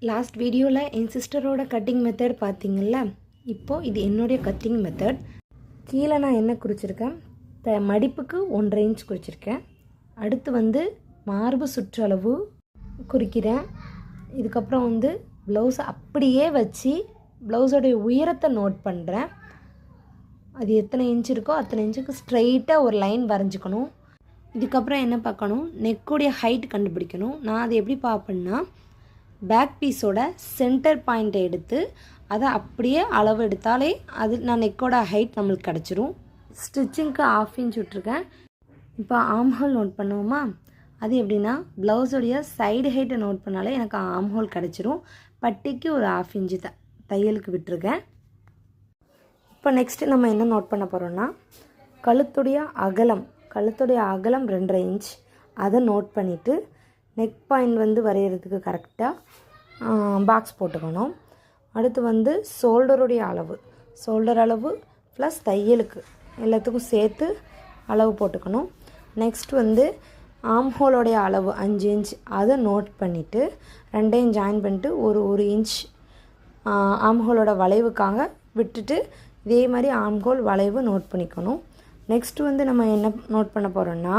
Last வீடியோவில் என் சிஸ்டரோட cutting method பார்த்தீங்கள்ல. இப்போது இது என்னுடைய கட்டிங் மெத்தட். கீழே நான் என்ன குறிச்சிருக்கேன், மடிப்புக்கு 1.5 இன்ச் குறிச்சிருக்கேன். அடுத்து மார்பு சுற்றளவு குறிக்கிறேன். இதுக்கப்புறம் ப்ளவுஸை அப்படியே வச்சு ப்ளவுஸோடைய உயரத்தை நோட் பண்ணுறேன். அது எத்தனை இன்ச் இருக்கோ அத்தனை இன்ச்சுக்கு ஸ்ட்ரைட்டாக ஒரு லைன் வரைஞ்சிக்கணும். இதுக்கப்புறம் என்ன பார்க்கணும், நெக்குடைய ஹைட் கண்டுபிடிக்கணும். நான் அது எப்படி பார்ப்பேன்னா, பேக் பீஸோட சென்டர் பாயிண்ட்டை எடுத்து அதை அப்படியே அளவு எடுத்தாலே அது நான் நெக்கோட ஹைட் நம்மளுக்கு கிடச்சிரும். ஸ்டிச்சிங்க்கு 1/2 இன்ச் விட்டுருக்கேன். இப்போ ஆம் ஹோல் நோட் பண்ணுவோமா, அது எப்படின்னா ப்ளவுஸோடைய சைடு ஹைட்டை நோட் பண்ணாலே எனக்கு ஆம் ஹோல் கிடச்சிரும். பட்டிக்கு ஒரு 1/2 இன்ச்சு தையலுக்கு விட்டுருக்கேன். இப்போ நெக்ஸ்ட்டு நம்ம என்ன நோட் பண்ண போகிறோன்னா, கழுத்துடைய அகலம் 2.5 இன்ச் அதை நோட் பண்ணிவிட்டு நெக் பாயிண்ட் வரைகிறதுக்கு கரெக்டாக பாக்ஸ் போட்டுக்கணும். அடுத்து ஷோல்டருடைய ஷோல்டர் அளவு ப்ளஸ் தையலுக்கு எல்லாத்துக்கும் சேர்த்து அளவு போட்டுக்கணும். நெக்ஸ்ட் ஆம் ஹோலோடைய அளவு 5 இன்ச் அதை நோட் பண்ணிவிட்டு ரெண்டையும் ஜாயின் பண்ணிட்டு ஒரு இன்ச் ஆம் ஹோலோட வளைவுக்காக விட்டுட்டு இதே மாதிரி ஆம் ஹோல் வளைவு நோட் பண்ணிக்கணும். நெக்ஸ்ட்டு நம்ம என்ன நோட் பண்ண போகிறோன்னா,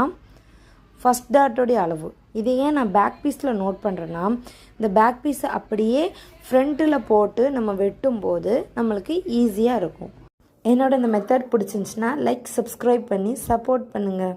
ஃபஸ்ட் டாட்டோடைய அளவு. இதை ஏன் நான் பேக் பீஸில் நோட் பண்ணுறேன்னா, இந்த பேக் பீஸை அப்படியே ஃப்ரண்ட்டில் போட்டு நம்ம வெட்டும்போது நம்மளுக்கு ஈஸியாக இருக்கும். என்னோட இந்த மெத்தட் பிடிச்சிருந்துச்சின்னா லைக், சப்ஸ்கிரைப் பண்ணி சப்போர்ட் பண்ணுங்கள்.